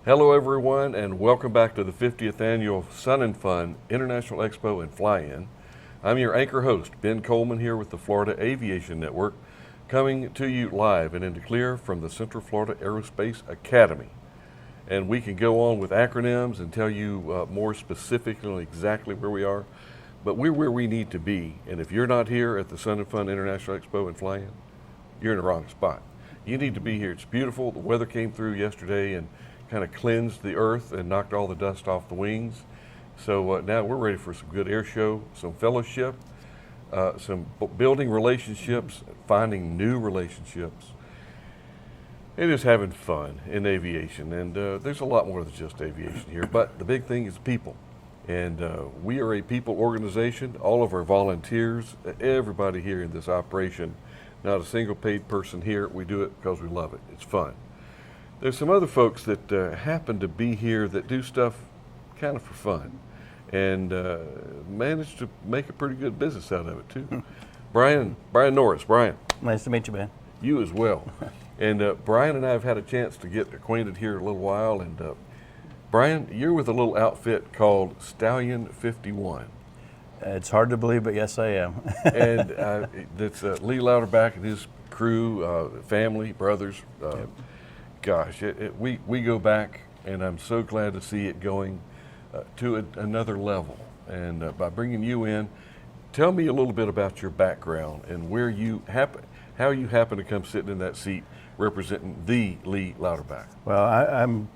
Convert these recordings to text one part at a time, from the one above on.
Hello everyone and welcome back to the 50th Annual Sun and Fun International Expo and Fly-In. I'm your anchor host, Ben Coleman, here with the Florida Aviation Network, coming to you live and into clear from the Central Florida Aerospace Academy. And we can go on with acronyms and tell you more specifically exactly where we are, but we're where we need to be. And if you're not here at the Sun and Fun International Expo and Fly-In, you're in the wrong spot. You need to be here. It's beautiful. The weather came through yesterday and kind of cleansed the earth and knocked all the dust off the wings. So now we're ready for some good air show, some fellowship, some building relationships, finding new relationships. It is having fun in aviation, and there's a lot more than just aviation here, but the big thing is people. And we are a people organization. All of our volunteers, everybody here in this operation, not a single paid person here. We do it because we love it. It's fun. There's some other folks that happen to be here that do stuff kind of for fun and manage to make a pretty good business out of it too. Brian Norris. Brian. Nice to meet you, Ben. You as well. And Brian and I have had a chance to get acquainted here a little while. And Brian, you're with a little outfit called Stallion 51. It's hard to believe, but yes, I am. And that's Lee Louderback and his crew, family, brothers. Yep. Gosh, we go back, and I'm so glad to see it going to another level. And by bringing you in, tell me a little bit about your background and how you happen to come sitting in that seat representing the Lee Louderback. Well, I'm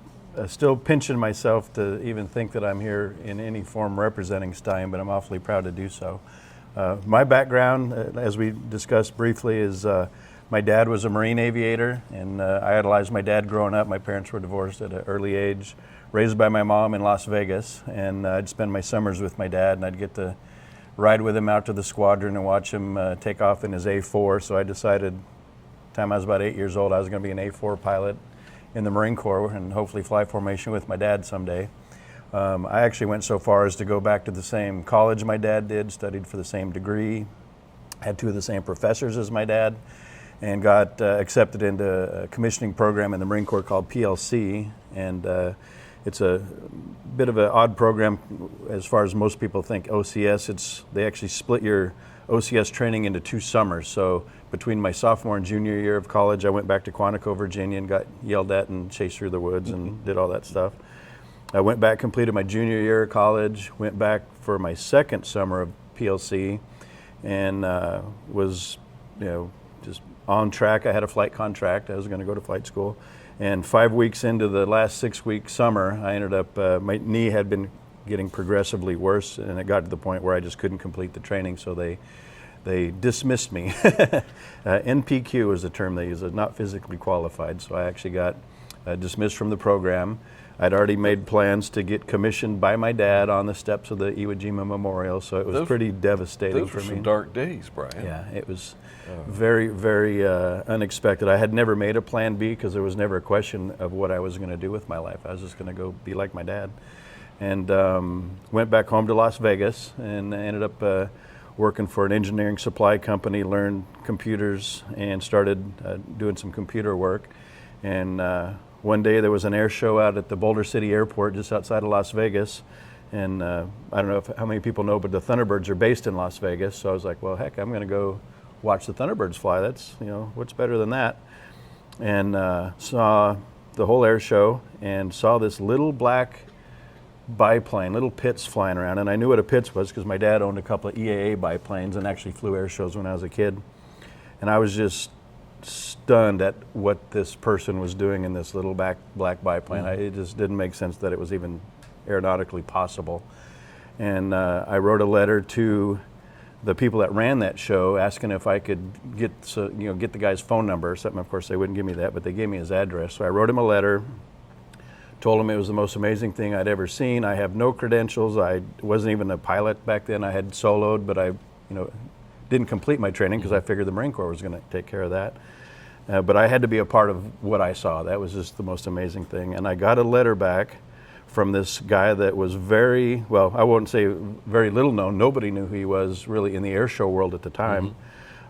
still pinching myself to even think that I'm here in any form representing Stallion, but I'm awfully proud to do so. My background, as we discussed briefly, is my dad was a Marine aviator, and I idolized my dad growing up. My parents were divorced at an early age, raised by my mom in Las Vegas, and I'd spend my summers with my dad, and I'd get to ride with him out to the squadron and watch him take off in his A4. So I decided, the time I was about 8 years old, I was going to be an A4 pilot in the Marine Corps and hopefully fly formation with my dad someday. I actually went so far as to go back to the same college my dad did, studied for the same degree, had two of the same professors as my dad, and got accepted into a commissioning program in the Marine Corps called PLC. And it's a bit of an odd program as far as most people think OCS. They actually split your OCS training into 2 summers. So between my sophomore and junior year of college, I went back to Quantico, Virginia, and got yelled at and chased through the woods and did all that stuff. I went back, completed my junior year of college, went back for my second summer of PLC, and was, just on track. I had a flight contract. I was going to go to flight school. And 5 weeks into the last 6-week summer, I ended up, my knee had been getting progressively worse, and it got to the point where I just couldn't complete the training, so they dismissed me. NPQ is the term they use, not physically qualified, so I actually got dismissed from the program. I'd already made plans to get commissioned by my dad on the steps of the Iwo Jima Memorial, so it was pretty devastating for me. Those were some dark days, Brian. Yeah, it was very, very unexpected. I had never made a plan B because there was never a question of what I was going to do with my life. I was just going to go be like my dad. And went back home to Las Vegas and ended up working for an engineering supply company, learned computers, and started doing some computer work. And one day there was an air show out at the Boulder City Airport just outside of Las Vegas. And I don't know how many people know, but the Thunderbirds are based in Las Vegas. So I was like, well, heck, I'm going to go watch the Thunderbirds fly. That's, what's better than that? And saw the whole air show and saw this little black biplane, little Pitts flying around. And I knew what a Pitts was because my dad owned a couple of EAA biplanes and actually flew air shows when I was a kid. And I was just stunned at what this person was doing in this little black biplane. It just didn't make sense that it was even aeronautically possible. And I wrote a letter to the people that ran that show asking if I could get the guy's phone number or something. Of course, they wouldn't give me that, but they gave me his address. So I wrote him a letter, told him it was the most amazing thing I'd ever seen. I have no credentials. I wasn't even a pilot back then. I had soloed, but I didn't complete my training because I figured the Marine Corps was going to take care of that. But I had to be a part of what I saw. That was just the most amazing thing. And I got a letter back from this guy that was very, well, I won't say very little known. Nobody knew who he was really in the air show world at the time.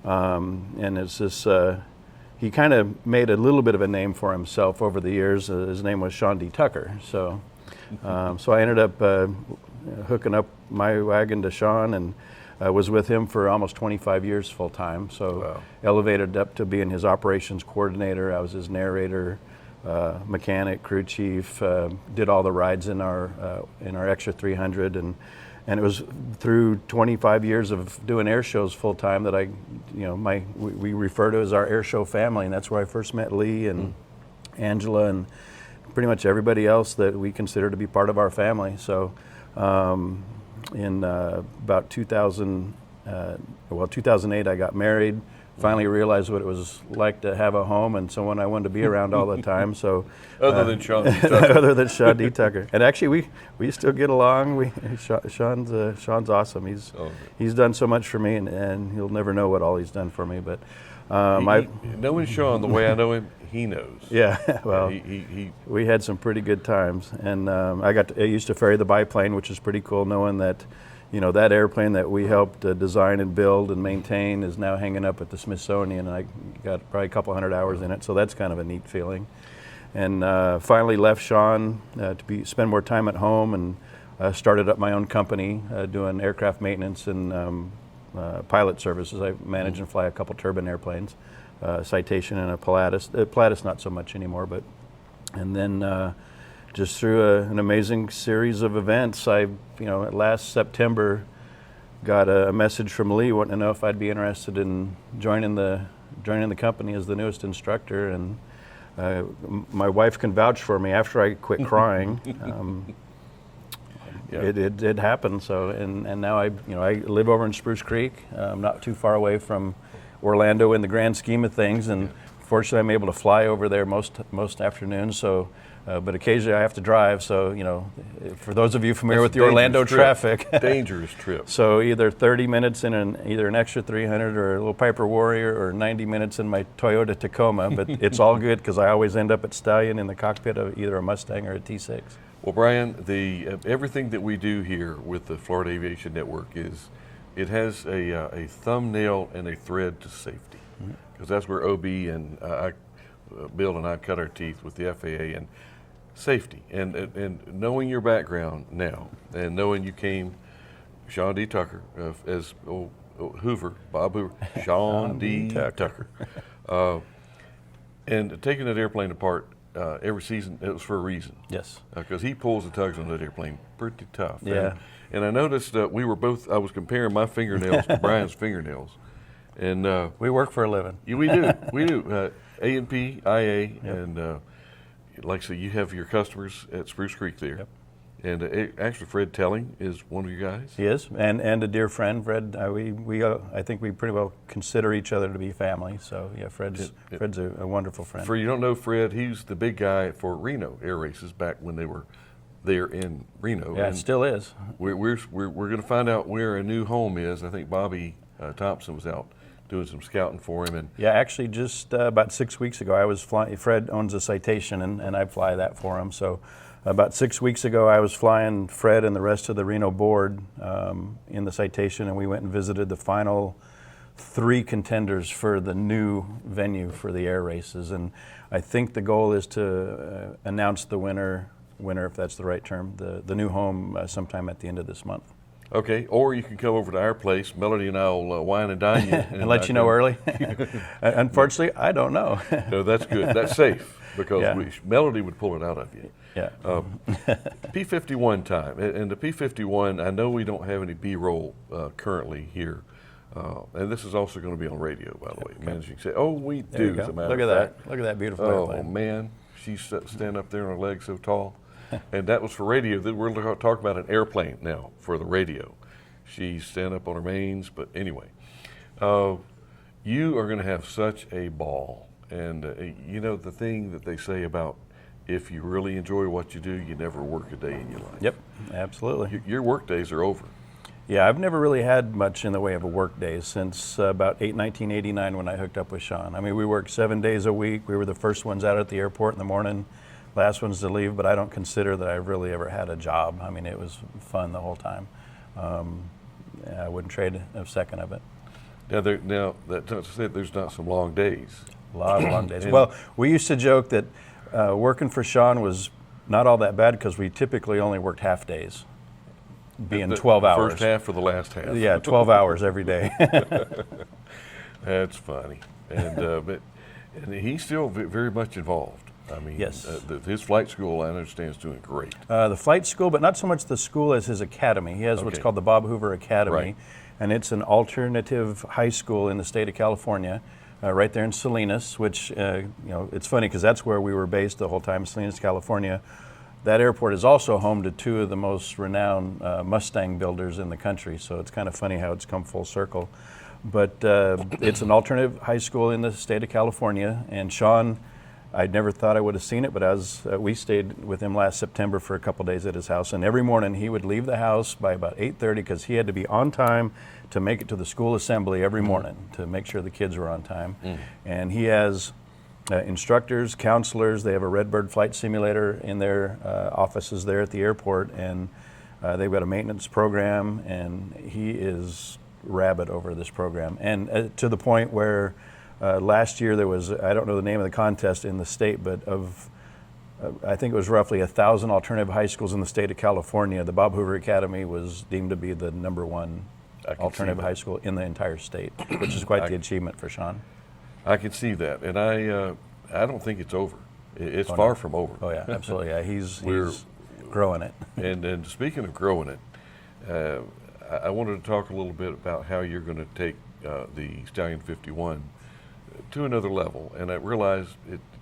And it's this he kind of made a little bit of a name for himself over the years. His name was Sean D. Tucker. So, so I ended up hooking up my wagon to Sean, and was with him for almost 25 years full time. So Wow. elevated up to being his operations coordinator. I was his narrator, mechanic, crew chief. Did all the rides in our Extra 300, and it was through 25 years of doing air shows full time that we refer to as our air show family, and that's where I first met Lee and Angela and pretty much everybody else that we consider to be part of our family. So in about 2008, I got married. Finally realized what it was like to have a home and someone I wanted to be around all the time. So Other than Sean D. Tucker. other than Sean D. Tucker, and actually we still get along. Sean's awesome. He's done so much for me, and he'll never know what all he's done for me. But knowing Sean the way I know him, he knows. yeah, well, he we had some pretty good times, and I used to ferry the biplane, which is pretty cool, knowing that, that airplane that we helped design and build and maintain is now hanging up at the Smithsonian, and I got probably a couple hundred hours in it, so that's kind of a neat feeling. And finally left Sean to spend more time at home, and started up my own company doing aircraft maintenance and pilot services. I manage and fly a couple turbine airplanes, Citation and a Pilatus. Pilatus not so much anymore, and then just through an amazing series of events, last September got a message from Lee wanting to know if I'd be interested in joining the company as the newest instructor, and my wife can vouch for me. After I quit crying, it happened. So and now I live over in Spruce Creek. I'm not too far away from Orlando in the grand scheme of things, and fortunately I'm able to fly over there most afternoons. So, but occasionally I have to drive. So for those of you familiar with the Orlando traffic, dangerous trip. So either 30 minutes in either an Extra 300 or a little Piper Warrior, or 90 minutes in my Toyota Tacoma. But it's all good because I always end up at Stallion in the cockpit of either a Mustang or a T6. Well, Brian, everything that we do here with the Florida Aviation Network it has a thumbnail and a thread to safety, because that's where Obie and Bill and I cut our teeth with the FAA and safety. And knowing your background now, and knowing you came, Sean D. Tucker, as Hoover, Bob Hoover, Sean D. Tucker, and taking that airplane apart every season, it was for a reason. Yes. Because he pulls and tugs on that airplane pretty tough. Yeah. And I noticed that I was comparing my fingernails to Brian's fingernails. And we work for a living. Yeah, we do. A&P, IA, yep. And like I said, you have your customers at Spruce Creek there. Yep. And actually, Fred Telling is one of you guys. He is, and a dear friend, Fred. I think we pretty well consider each other to be family. So yeah, Fred's a wonderful friend. For you don't know Fred, he's the big guy for Reno air races back when they were there in Reno. Yeah, and it still is. We're going to find out where a new home is. I think Bobby Thompson was out doing some scouting for him. And yeah, actually, just about 6 weeks ago, I was flying. Fred owns a Citation, and I fly that for him. So about 6 weeks ago, I was flying Fred and the rest of the Reno board in the Citation, and we went and visited the final 3 contenders for the new venue for the air races. And I think the goal is to announce the winner, if that's the right term, the new home sometime at the end of this month. Okay, or you can come over to our place. Melody and I will wine and dine you. And let you know early. Unfortunately, I don't know. No, that's good. That's safe, because Melody would pull it out of you. Yeah. P-51 time. And the P-51, I know we don't have any B-roll currently here. And this is also going to be on radio, by the way. Okay. Managing say, we do, as a matter Look of at fact. that. Look at that beautiful airplane. Oh, man. She's standing up there on her legs so tall. And that was for radio. We're going to talk about an airplane now for the radio. She's standing up on her mains. But anyway, you are going to have such a ball. And the thing that they say about, if you really enjoy what you do, you never work a day in your life. Yep, absolutely. Your work days are over. Yeah, I've never really had much in the way of a work day since about 1989 when I hooked up with Sean. I mean, we worked 7 days a week. We were the first ones out at the airport in the morning, last ones to leave, but I don't consider that I've really ever had a job. I mean, it was fun the whole time. I wouldn't trade a second of it. Now that's to say there's not some long days. A lot of long days. Well, we used to joke that working for Sean was not all that bad because we typically only worked half days, being 12 hours. First half or the last half? Yeah, 12 hours every day. That's funny. And he's still very much involved. I mean, yes. His flight school, I understand, is doing great. The flight school, but not so much the school as his academy. He has what's called the Bob Hoover Academy, right. And it's an alternative high school in the state of California, right there in Salinas, which, it's funny because that's where we were based the whole time, Salinas, California. That airport is also home to two of the most renowned Mustang builders in the country, so it's kind of funny how it's come full circle. But it's an alternative high school in the state of California, and Sean, I never thought I would have seen it, but as we stayed with him last September for a couple days at his house, and every morning he would leave the house by about 8:30 because he had to be on time to make it to the school assembly every morning to make sure the kids were on time. And he has instructors, counselors. They have a Redbird flight simulator in their offices there at the airport, and they've got a maintenance program, and he is rabid over this program. And to the point where last year there was, I don't know the name of the contest in the state, but I think it was roughly 1,000 alternative high schools in the state of California. The Bob Hoover Academy was deemed to be the #1 alternative high school in the entire state, which is quite the achievement for Sean. I can see that, and I don't think it's over. It's far from over. Oh yeah, absolutely. Yeah, he's growing it. And speaking of growing it, I wanted to talk a little bit about how you're going to take the Stallion 51 to another level. And I realized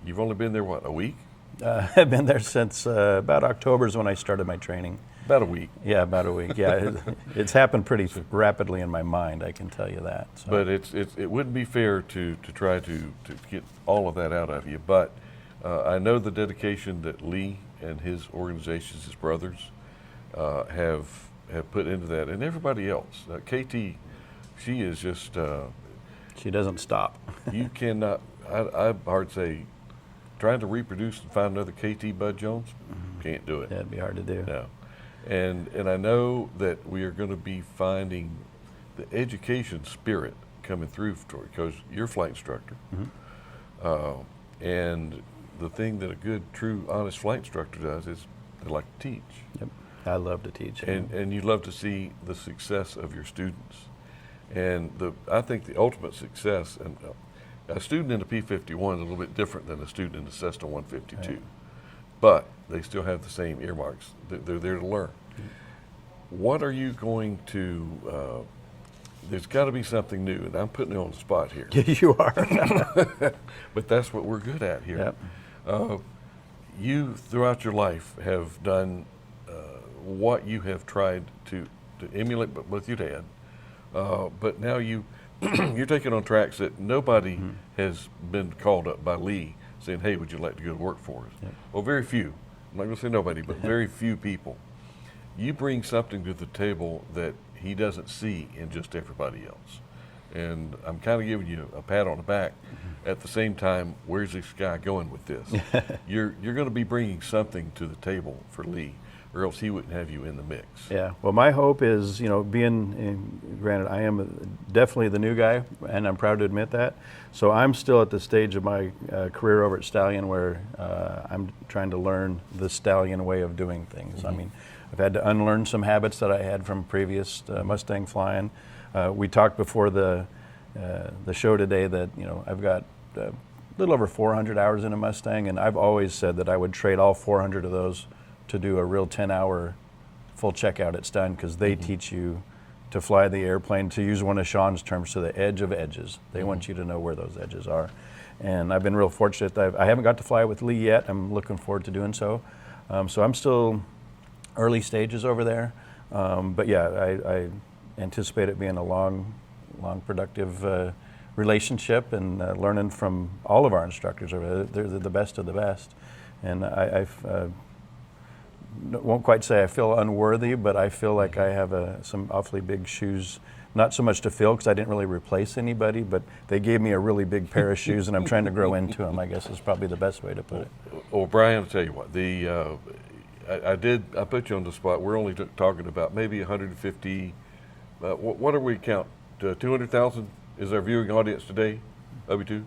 you've only been there, what, a week? I've been there since about October is when I started my training. About a week. Yeah, about a week. Yeah, it's happened pretty rapidly in my mind, I can tell you that. So. But it wouldn't be fair to try to get all of that out of you. But I know the dedication that Lee and his organizations, his brothers, have put into that, and everybody else. KT, she is just. She doesn't stop. You cannot. I'd hard say, trying to reproduce and find another KT Bud Jones, can't do it. Yeah, it'd be hard to do. No. And I know that we are going to be finding the education spirit coming through because you're a flight instructor. And the thing that a good, true, honest flight instructor does is they like to teach. Yep. I love to teach. And you love to see the success of your students. And I think the ultimate success, and a student in the P-51 is a little bit different than a student in the Cessna 152. Right. But they still have the same earmarks. They're there to learn. What are you going to, there's got to be something new, and I'm putting you on the spot here. You are. But that's what we're good at here. Yep. You, throughout your life, have done what you have tried to emulate with your dad, but now you're taking on tracks that nobody has been called up by Lee saying, hey, would you like to go to work for us? Yep. Well, very few. I'm not going to say nobody, but very few people. You bring something to the table that he doesn't see in just everybody else. And I'm kind of giving you a pat on the back. At the same time, where's this guy going with this? You're going to be bringing something to the table for Lee, or else he wouldn't have you in the mix. Yeah. Well, my hope is, granted, I am definitely the new guy, and I'm proud to admit that. So I'm still at the stage of my career over at Stallion where I'm trying to learn the Stallion way of doing things. I mean, I've had to unlearn some habits that I had from previous Mustang flying. We talked before the show today that, I've got a little over 400 hours in a Mustang, and I've always said that I would trade all 400 of those to do a real 10-hour full checkout at Stallion, because they teach you to fly the airplane, to use one of Sean's terms, to the edge of edges. They want you to know where those edges are. And I've been real fortunate that I haven't got to fly with Lee yet. I'm looking forward to doing so. So I'm still early stages over there. But yeah, I anticipate it being a long, productive relationship, and learning from all of our instructors over there. They're the best of the best. And I won't quite say I feel unworthy, but I feel like I have some awfully big shoes, not so much to fill because I didn't really replace anybody, but they gave me a really big pair of shoes, and I'm trying to grow into them, I guess is probably the best way to put it. Well, Brian, I'll tell you what, I put you on the spot. We're only talking about maybe 150, what do we count? 200,000 is our viewing audience today, Obie 2?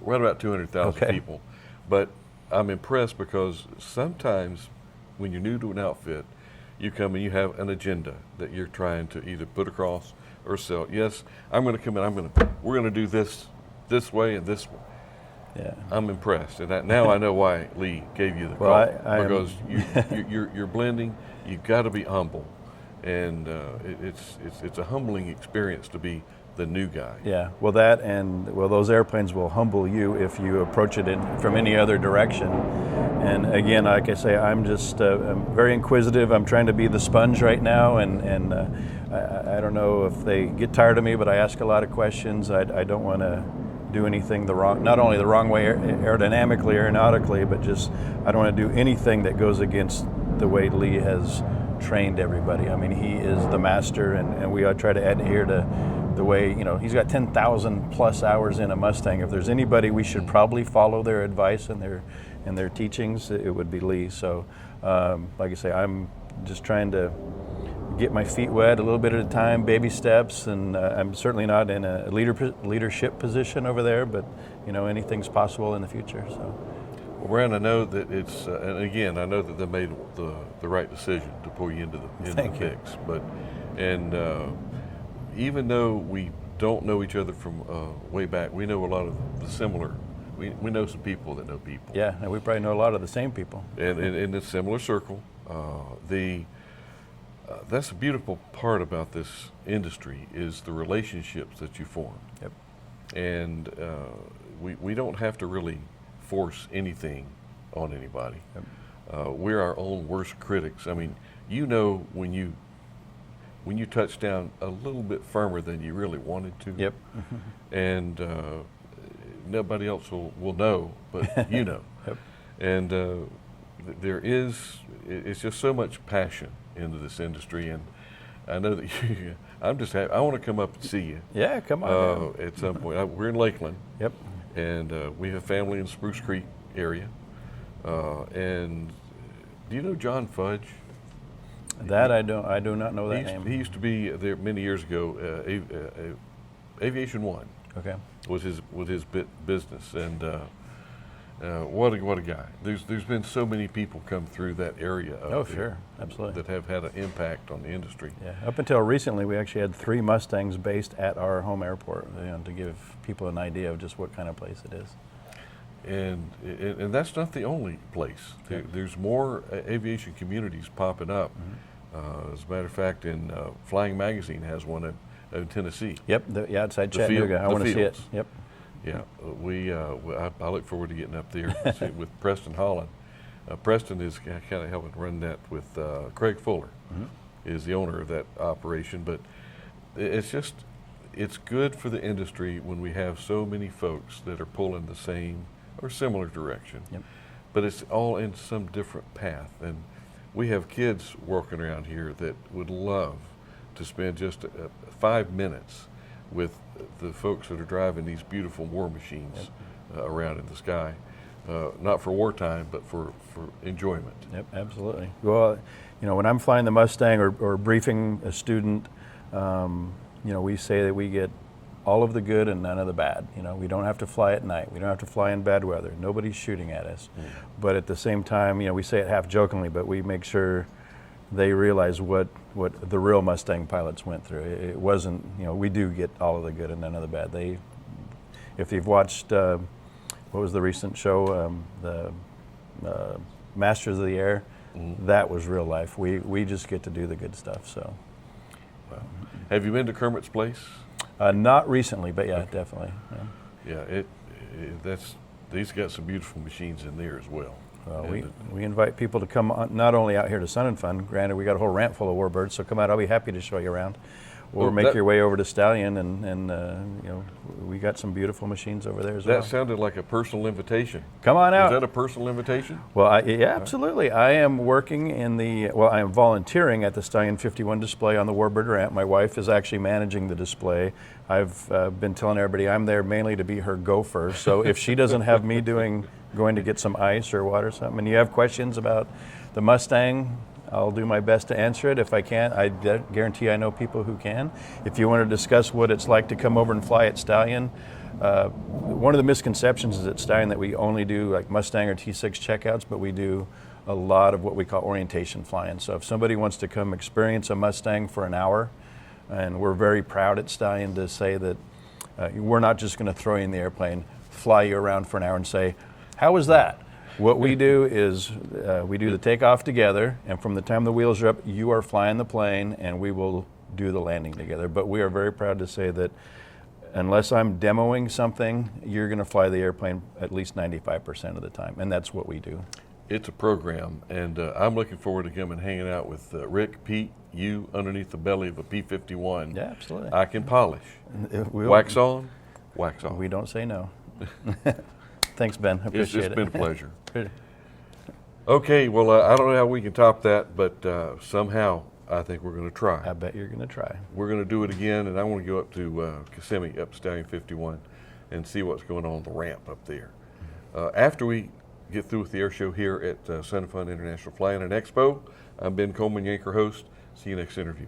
right about 200,000 Okay. people. But I'm impressed because sometimes when you're new to an outfit, you come and you have an agenda that you're trying to either put across or sell. Yes, I'm going to come in. We're going to do this way and this way. Yeah. I'm impressed, and now I know why Lee gave you the Well, call, I am- because you're blending. You've got to be humble, and it's a humbling experience to be the new guy. Yeah, well, that and those airplanes will humble you if you approach it from any other direction. And again, like I say, I'm just I'm very inquisitive. I'm trying to be the sponge right now, and I don't know if they get tired of me, but I ask a lot of questions. I don't want to do anything not only the wrong way aerodynamically, aeronautically, but just I don't want to do anything that goes against the way Lee has trained everybody. I mean, he is the master, and we try to adhere to the way, he's got 10,000 plus hours in a Mustang. If there's anybody we should probably follow their advice and their teachings, it would be Lee. So, like I say, I'm just trying to get my feet wet a little bit at a time, baby steps, and I'm certainly not in a leadership position over there, but anything's possible in the future. So, Well, Brian, I know that it's, and again, I know that they made the right decision to pull you into the Thank you. mix. But even though we don't know each other from way back, we know a lot of the similar. We know some people that know people. yeah, and we probably know a lot of the same people. And in a similar circle, that's a beautiful part about this industry is the relationships that you form. Yep. And we don't have to really force anything on anybody. Yep. We're our own worst critics. I mean, when you touch down a little bit firmer than you really wanted to. Yep. And nobody else will know, but you know. Yep. And it's just so much passion into this industry, and I know that I'm just happy. I want to come up and see you. Yeah, come on. At some point. We're in Lakeland. Yep. And we have family in Spruce Creek area. And do you know John Fudge? That I do not know that name. He used to be there many years ago. Aviation One Okay. was his business, and what a guy. There's been so many people come through that area. Oh, sure, absolutely. That have had an impact on the industry. Yeah. Up until recently, we actually had 3 Mustangs based at our home airport, to give people an idea of just what kind of place it is. And that's not the only place. Yeah. There's more aviation communities popping up. Mm-hmm. As a matter of fact, Flying Magazine has one in Tennessee. Yep. Outside The Chattanooga. I the want to see it. fields. Yep. Yeah, I look forward to getting up there and see with Preston Holland. Preston is kind of helping run that with Craig Fuller, is the owner of that operation. But it's good for the industry when we have so many folks that are pulling the same or similar direction. Yep. But it's all in some different path. And we have kids working around here that would love to spend just 5 minutes with the folks that are driving these beautiful war machines around in the sky, not for wartime, but for enjoyment. Yep, absolutely. Well, when I'm flying the Mustang or briefing a student, we say that we get all of the good and none of the bad. We don't have to fly at night. We don't have to fly in bad weather. Nobody's shooting at us. But at the same time, we say it half jokingly, but we make sure they realize what the real Mustang pilots went through. It wasn't, we do get all of the good and none of the bad. If you've watched, what was the recent show, the Masters of the Air, that was real life. We just get to do the good stuff. So, Wow. Have you been to Kermit's Place? not recently, but yeah, definitely. Yeah. Yeah, these got some beautiful machines in there as well. Well, we invite people to come not only out here to Sun and Fun. Granted, we got a whole ramp full of warbirds, so come out. I'll be happy to show you around. Or make your way over to Stallion, and we got some beautiful machines over there as well. That sounded like a personal invitation. Come on out. Is that a personal invitation? Well, yeah, absolutely. I am working I am volunteering at the Stallion 51 display on the Warbird ramp. My wife is actually managing the display. I've been telling everybody I'm there mainly to be her gopher. So if she doesn't have me going to get some ice or water or something, and you have questions about the Mustang, I'll do my best to answer it. If I can't, I guarantee I know people who can. If you want to discuss what it's like to come over and fly at Stallion, One of the misconceptions is at Stallion that we only do like Mustang or T6 checkouts, but we do a lot of what we call orientation flying. So if somebody wants to come experience a Mustang for an hour, and we're very proud at Stallion to say that we're not just going to throw you in the airplane, fly you around for an hour and say, how was that? What we do is we do the takeoff together, and from the time the wheels are up, you are flying the plane, and we will do the landing together. But we are very proud to say that unless I'm demoing something, you're going to fly the airplane at least 95% of the time, and that's what we do. It's a program, and I'm looking forward to coming and hanging out with Rick, Pete, you underneath the belly of a P-51. Yeah, absolutely. I can polish. Wax on, wax off. We don't say no. Thanks, Ben. I appreciate It's it. been a pleasure. Okay, well, I don't know how we can top that, but somehow I think we're going to try. I bet you're going to try. We're going to do it again, and I want to go up to Kissimmee, up Stallion 51, and see what's going on the ramp up there. After we get through with the air show here at FUN International Flying and Expo, I'm Ben Coleman, your anchor host. See you next interview.